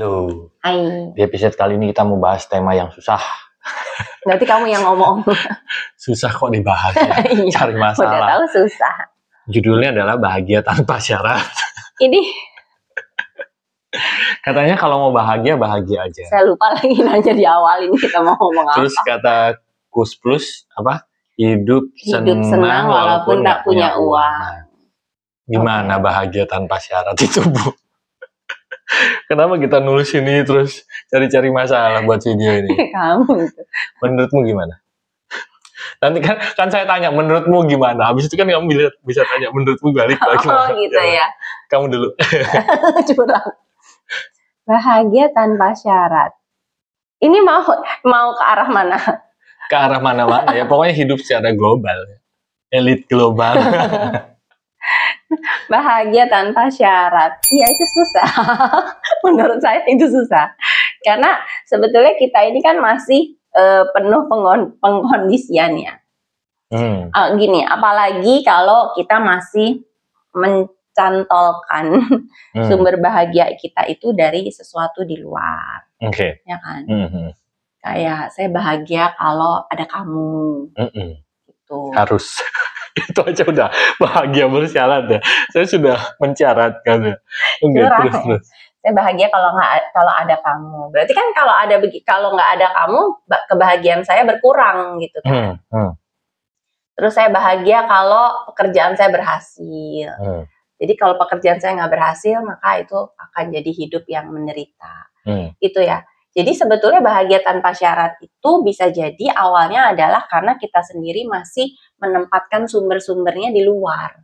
Halo, Hai, di episode kali ini kita mau bahas tema yang susah. berarti kamu yang ngomong. Susah kok dibahas ya, Iya, cari udah masalah. tahu susah. Judulnya adalah bahagia tanpa syarat. Ini Katanya kalau mau bahagia, bahagia aja. saya lupa lagi nanya di awal ini kita mau ngomong apa. Terus kata Kus Plus, apa? Hidup senang walaupun tak punya uang. Nah, gimana bahagia tanpa syarat itu, Bu? Kenapa kita nulis ini terus cari-cari masalah buat video ini? Kamu itu. Menurutmu gimana? Nanti kan saya tanya menurutmu gimana, habis itu kan kamu bisa tanya menurutmu balik lagi. Oh gitu ya. Kamu dulu. Curang. Bahagia tanpa syarat. Ini mau ke arah mana? Ke arah mana-mana ya, pokoknya hidup secara global. Elit global. Bahagia tanpa syarat. Ya itu susah. Menurut saya itu susah. Karena sebetulnya kita ini kan masih penuh pengkondisian ya. Gini, apalagi kalau kita masih mencantolkan sumber bahagia kita itu dari sesuatu di luar. Oke. Ya kan? Kayak saya bahagia kalau ada kamu. Gitu. Harus. Itu aja udah bahagia bersyarat ya. Saya sudah mencaratkan ya. Terus. Saya bahagia kalau ada kamu. Berarti kan kalau nggak ada kamu, kebahagiaan saya berkurang gitu kan. Terus saya bahagia kalau pekerjaan saya berhasil. Jadi kalau pekerjaan saya nggak berhasil, maka itu akan jadi hidup yang menderita. Itu ya. Jadi sebetulnya bahagia tanpa syarat itu bisa jadi awalnya adalah karena kita sendiri masih menempatkan sumber-sumbernya di luar.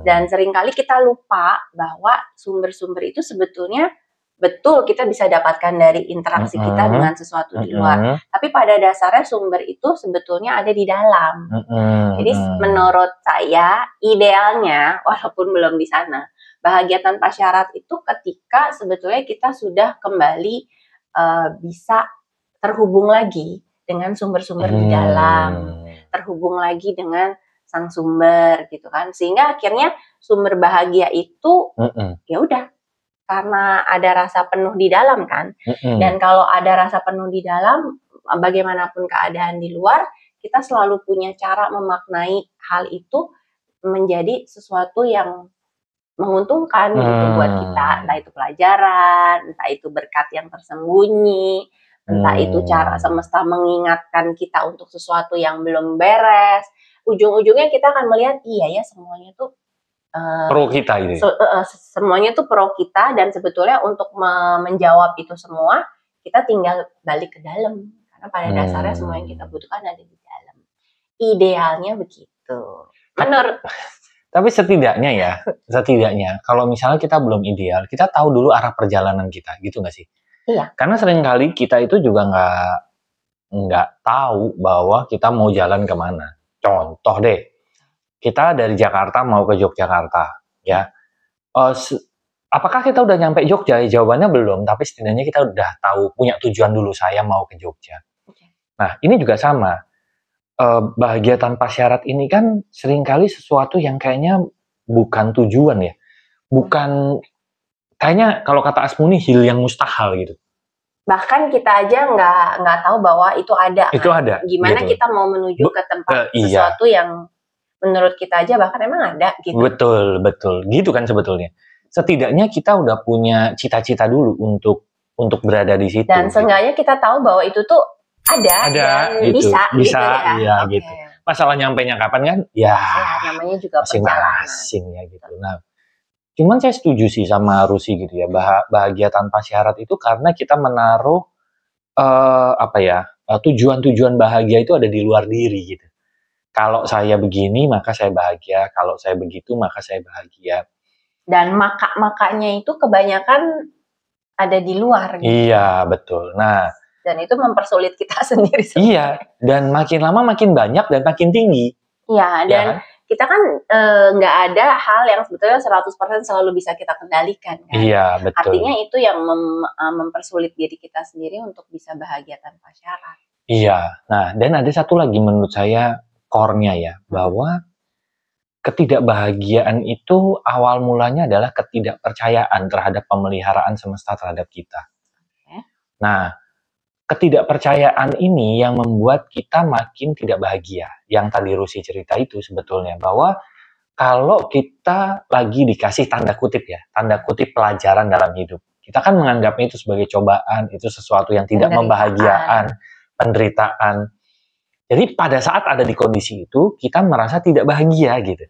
Dan seringkali kita lupa bahwa sumber-sumber itu sebetulnya betul kita bisa dapatkan dari interaksi kita dengan sesuatu di luar. Tapi pada dasarnya sumber itu sebetulnya ada di dalam. Jadi menurut saya idealnya, walaupun belum di sana, bahagia tanpa syarat itu ketika sebetulnya kita sudah kembali bisa terhubung lagi dengan sumber-sumber di dalam, terhubung lagi dengan sang sumber gitu kan, sehingga akhirnya sumber bahagia itu ya udah karena ada rasa penuh di dalam kan, dan kalau ada rasa penuh di dalam, bagaimanapun keadaan di luar, kita selalu punya cara memaknai hal itu menjadi sesuatu yang menguntungkan gitu buat kita, entah itu pelajaran, entah itu berkat yang tersembunyi, entah itu cara semesta mengingatkan kita untuk sesuatu yang belum beres. Ujung-ujungnya kita akan melihat iya ya semuanya tuh pro kita ini. Semuanya tuh pro kita, dan sebetulnya untuk menjawab itu semua kita tinggal balik ke dalam, karena pada dasarnya semua yang kita butuhkan ada di dalam. Idealnya begitu. Tapi setidaknya kalau misalnya kita belum ideal, kita tahu dulu arah perjalanan kita, gitu nggak sih? Iya. Karena seringkali kita itu juga nggak tahu bahwa kita mau jalan kemana. Contoh deh, kita dari Jakarta mau ke Yogyakarta, ya. Apakah kita udah nyampe Jogja? Jawabannya belum, tapi setidaknya kita udah tahu, punya tujuan dulu, saya mau ke Jogja. Nah, ini juga sama. Bahagia tanpa syarat ini kan seringkali sesuatu yang kayaknya bukan tujuan ya, bukan, kayaknya kalau kata Asmuni hil yang mustahil gitu. Bahkan kita aja nggak tahu bahwa itu ada. Itu ada. Gimana gitu. Kita mau menuju ke tempat sesuatu yang menurut kita aja bahkan emang ada gitu. Betul, gitu kan sebetulnya. Setidaknya kita udah punya cita-cita dulu untuk berada di situ. Dan seenggaknya kita tahu bahwa itu tuh ada dan gitu. bisa gitu ya. Iya, gitu. Masalah nyampainya kapan kan? Ya namanya juga masing-masing ya gitu. Nah, cuman saya setuju sih sama Rusi gitu ya, bahagia tanpa syarat itu karena kita menaruh tujuan-tujuan bahagia itu ada di luar diri gitu. Kalau saya begini maka saya bahagia, kalau saya begitu maka saya bahagia. Dan makanya itu kebanyakan ada di luar gitu. Iya, betul. Nah, dan itu mempersulit kita sendiri. Iya, dan makin lama makin banyak dan makin tinggi. Iya, dan ya, kita kan nggak ada hal yang sebetulnya 100% selalu bisa kita kendalikan kan. Iya, betul. Artinya itu yang mempersulit diri kita sendiri untuk bisa bahagia tanpa syarat. Iya, nah dan ada satu lagi menurut saya core-nya ya, bahwa ketidakbahagiaan itu awal mulanya adalah ketidakpercayaan terhadap pemeliharaan semesta terhadap kita. Nah, ketidakpercayaan ini yang membuat kita makin tidak bahagia. Yang tadi Rusi cerita itu sebetulnya, bahwa kalau kita lagi dikasih tanda kutip pelajaran dalam hidup, kita kan menganggapnya itu sebagai cobaan, itu sesuatu yang tidak membahagiakan, penderitaan. Jadi pada saat ada di kondisi itu, kita merasa tidak bahagia gitu.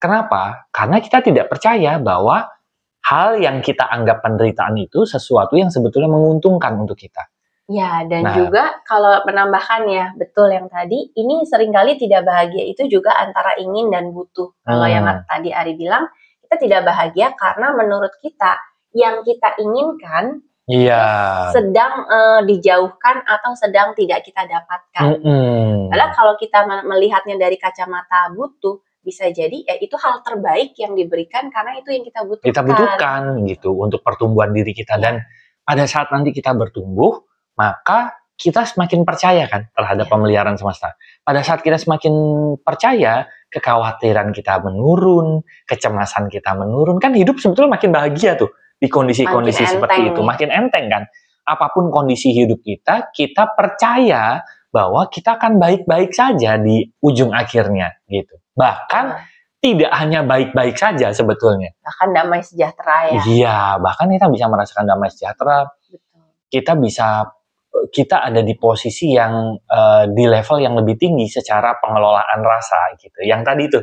Kenapa? Karena kita tidak percaya bahwa hal yang kita anggap penderitaan itu sesuatu yang sebetulnya menguntungkan untuk kita. Ya, dan juga kalau menambahkan ya, betul yang tadi, ini seringkali tidak bahagia itu juga antara ingin dan butuh. Kalau yang tadi Ari bilang, kita tidak bahagia karena menurut kita, yang kita inginkan sedang dijauhkan atau sedang tidak kita dapatkan. Padahal kalau kita melihatnya dari kacamata butuh, bisa jadi ya itu hal terbaik yang diberikan karena itu yang kita butuhkan. Kita butuhkan gitu untuk pertumbuhan diri kita. Dan pada saat nanti kita bertumbuh, maka kita semakin percaya kan terhadap pemeliharaan semesta. Pada saat kita semakin percaya, kekhawatiran kita menurun, kecemasan kita menurun, kan hidup sebetulnya makin bahagia tuh di kondisi-kondisi seperti itu. Makin enteng kan. Apapun kondisi hidup kita, kita percaya bahwa kita akan baik-baik saja di ujung akhirnya gitu. Bahkan tidak hanya baik-baik saja sebetulnya. Bahkan damai sejahtera ya. Iya, bahkan kita bisa merasakan damai sejahtera. Betul. Kita ada di posisi yang di level yang lebih tinggi secara pengelolaan rasa gitu. Yang tadi itu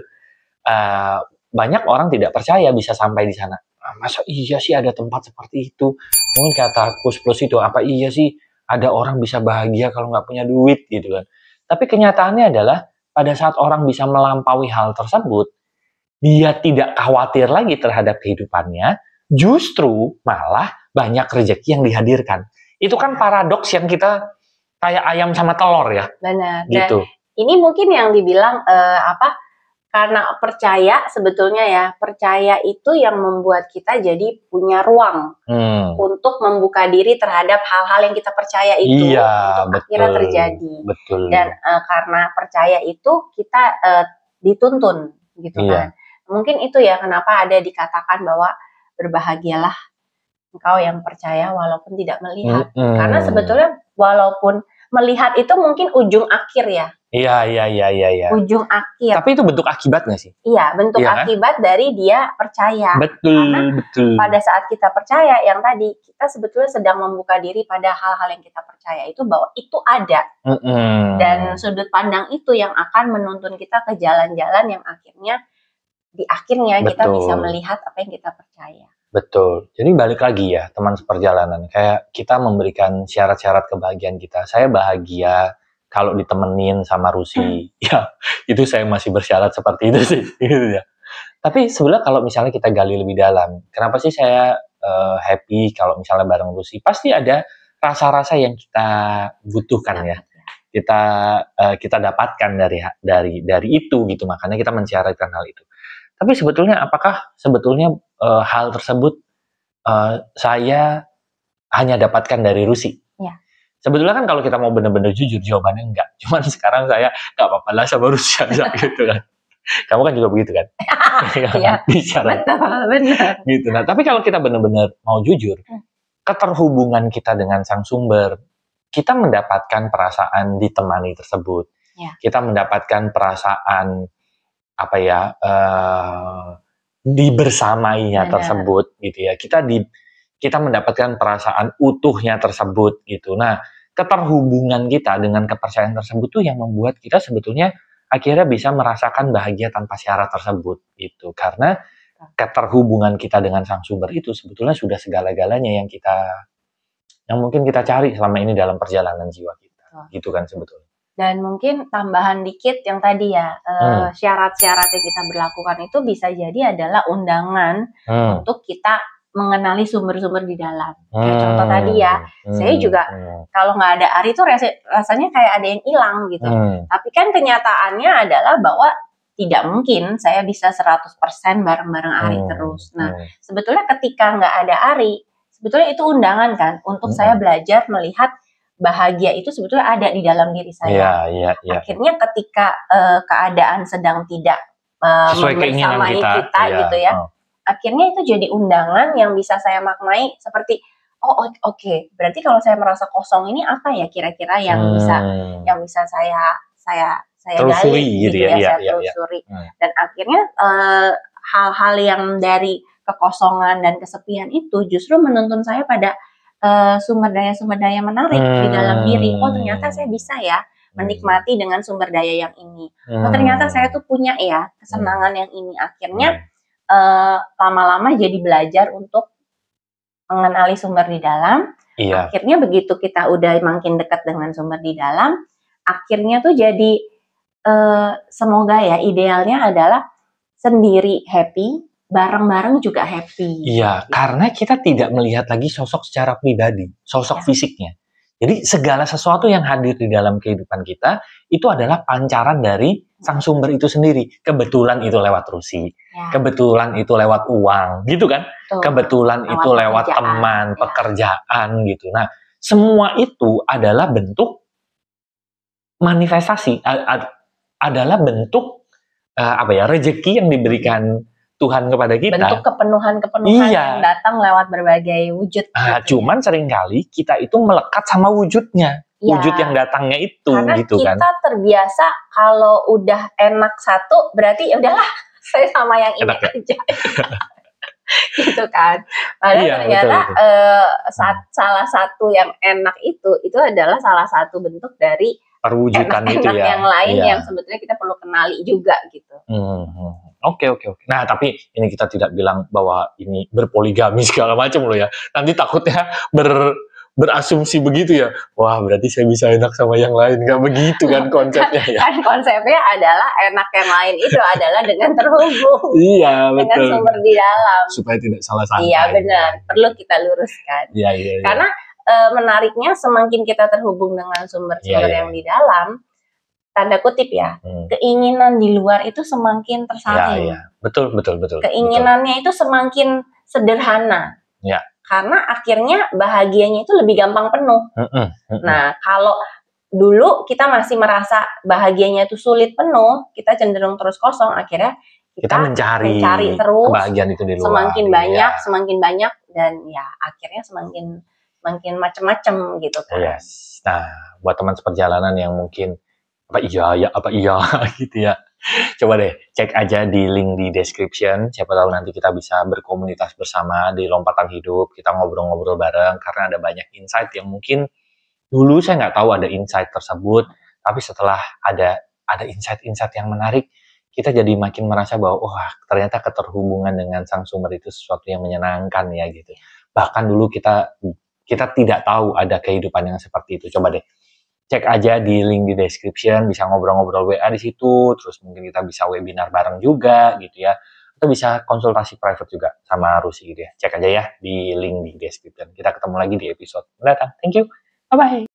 banyak orang tidak percaya bisa sampai di sana. Masa iya sih ada tempat seperti itu? Mungkin kata Kus Plus itu, apa iya sih ada orang bisa bahagia kalau nggak punya duit gitu kan? Tapi kenyataannya adalah pada saat orang bisa melampaui hal tersebut, dia tidak khawatir lagi terhadap kehidupannya, justru malah banyak rezeki yang dihadirkan. Itu kan paradoks yang kita kayak ayam sama telur ya. Benar. Gitu. Dan ini mungkin yang dibilang karena percaya sebetulnya ya, percaya itu yang membuat kita jadi punya ruang untuk membuka diri terhadap hal-hal yang kita percaya itu untuk akhirnya terjadi. Betul. Dan karena percaya itu kita dituntun gitu kan. Mungkin itu ya kenapa ada dikatakan bahwa berbahagialah engkau yang percaya walaupun tidak melihat. Karena sebetulnya walaupun melihat itu mungkin ujung akhir ya. Iya. Ujung akhir. Tapi itu bentuk akibat nggak sih? Iya, bentuk akibat dari dia percaya. Betul. Pada saat kita percaya, yang tadi kita sebetulnya sedang membuka diri pada hal-hal yang kita percaya itu bahwa itu ada. Dan sudut pandang itu yang akan menuntun kita ke jalan-jalan yang akhirnya di akhirnya kita bisa melihat apa yang kita percaya. Betul. Jadi balik lagi ya teman seperjalanan. Kayak kita memberikan syarat-syarat kebahagiaan kita. Saya bahagia kalau ditemenin sama Rusi. Ya, itu saya masih bersyarat seperti itu sih. Gitu ya. Tapi sebenarnya kalau misalnya kita gali lebih dalam, kenapa sih saya happy kalau misalnya bareng Rusi? Pasti ada rasa-rasa yang kita butuhkan ya. Kita dapatkan dari itu gitu. Makanya kita mensyaratkan hal itu. Tapi sebetulnya apakah hal tersebut saya hanya dapatkan dari Rusi? Ya. Sebetulnya kan kalau kita mau benar-benar jujur, jawabannya enggak. Cuman sekarang saya nggak apa-apa lah sama Rusi aja gitu kan. Kamu kan juga begitu kan? Iya, benar. Gitu. Nah, tapi kalau kita benar-benar mau jujur, keterhubungan kita dengan sang sumber, kita mendapatkan perasaan ditemani tersebut. Ya. Kita mendapatkan perasaan dibersamainya tersebut gitu ya. Kita mendapatkan perasaan utuhnya tersebut gitu. Nah, keterhubungan kita dengan kepercayaan tersebut tuh yang membuat kita sebetulnya akhirnya bisa merasakan bahagia tanpa syarat tersebut gitu. Karena keterhubungan kita dengan sang sumber itu sebetulnya sudah segala-galanya yang mungkin kita cari selama ini dalam perjalanan jiwa kita. Gitu kan sebetulnya. Dan mungkin tambahan dikit yang tadi ya, syarat-syarat yang kita berlakukan itu bisa jadi adalah undangan untuk kita mengenali sumber-sumber di dalam. Kayak contoh tadi ya, saya juga kalau nggak ada Ari tuh rasanya kayak ada yang hilang gitu. Tapi kan kenyataannya adalah bahwa tidak mungkin saya bisa 100% bareng-bareng Ari terus. Nah, sebetulnya ketika nggak ada Ari, sebetulnya itu undangan kan untuk saya belajar melihat bahagia itu sebetulnya ada di dalam diri saya. Iya. Akhirnya ketika keadaan sedang tidak sesuai keinginan kita, iya, gitu ya. Akhirnya itu jadi undangan yang bisa saya maknai seperti oke, berarti kalau saya merasa kosong ini apa ya kira-kira yang bisa saya telusuri gali gitu ya, saya telusuri. Dan akhirnya hal-hal yang dari kekosongan dan kesepian itu justru menuntun saya pada sumber daya menarik di dalam diri. Oh, ternyata saya bisa ya menikmati dengan sumber daya yang ini. Oh, ternyata saya tuh punya ya kesenangan yang ini. Akhirnya lama-lama jadi belajar untuk mengenali sumber di dalam. Akhirnya begitu kita udah makin dekat dengan sumber di dalam, akhirnya tuh jadi semoga ya idealnya adalah sendiri happy, bareng-bareng juga happy. Iya, karena kita tidak melihat lagi sosok secara pribadi, sosok fisiknya. Jadi segala sesuatu yang hadir di dalam kehidupan kita itu adalah pancaran dari sang sumber itu sendiri. Kebetulan itu lewat Rusi, kebetulan itu lewat uang, gitu kan? Kebetulan itu lewat teman, pekerjaan, gitu. Nah, semua itu adalah bentuk manifestasi, adalah bentuk rezeki yang diberikan Tuhan kepada kita. Bentuk kepenuhan yang datang lewat berbagai wujud. Cuman seringkali kita itu melekat sama wujudnya, wujud yang datangnya itu. Karena gitu kita kan. terbiasa kalau udah enak satu, berarti ya udahlah saya sama yang ini aja. Gitu kan. Padahal ternyata salah satu yang enak itu adalah salah satu bentuk dari perwujudan itu ya. Yang lain yang sebetulnya kita perlu kenali juga gitu. Oke. Nah, tapi ini kita tidak bilang bahwa ini berpoligami segala macam loh ya. Nanti takutnya berasumsi begitu ya. Wah, berarti saya bisa enak sama yang lain. Nggak begitu kan konsepnya ya. Kan konsepnya adalah enak yang lain itu adalah dengan terhubung. Iya, betul. Dengan sumber di dalam. Supaya tidak salah sangka. Iya, benar. Perlu kita luruskan. Iya. Karena menariknya semakin kita terhubung dengan sumber-sumber yang di dalam, tanda kutip ya, keinginan di luar itu semakin tersaring. Iya. Betul. Keinginannya itu semakin sederhana. Ya. Karena akhirnya bahagianya itu lebih gampang penuh. Nah, kalau dulu kita masih merasa bahagianya itu sulit penuh, kita cenderung terus kosong, akhirnya kita mencari terus kebahagiaan itu di luar. Semakin banyak dan ya akhirnya semakin macam-macam gitu kan. Yes. Nah, buat teman seperjalanan yang mungkin apa iya gitu ya. Coba deh cek aja di link di description. Siapa tahu nanti kita bisa berkomunitas bersama di Lompatan Hidup. Kita ngobrol-ngobrol bareng karena ada banyak insight yang mungkin dulu saya nggak tahu ada insight tersebut. Tapi setelah ada insight-insight yang menarik, kita jadi makin merasa bahwa ternyata keterhubungan dengan sang sumber itu sesuatu yang menyenangkan ya gitu. Bahkan dulu kita tidak tahu ada kehidupan yang seperti itu. Coba deh cek aja di link di description, bisa ngobrol-ngobrol WA di situ, terus mungkin kita bisa webinar bareng juga gitu ya. Atau bisa konsultasi private juga sama Rusi gitu ya. Cek aja ya di link di description. Kita ketemu lagi di episode mendatang. Thank you. Bye-bye.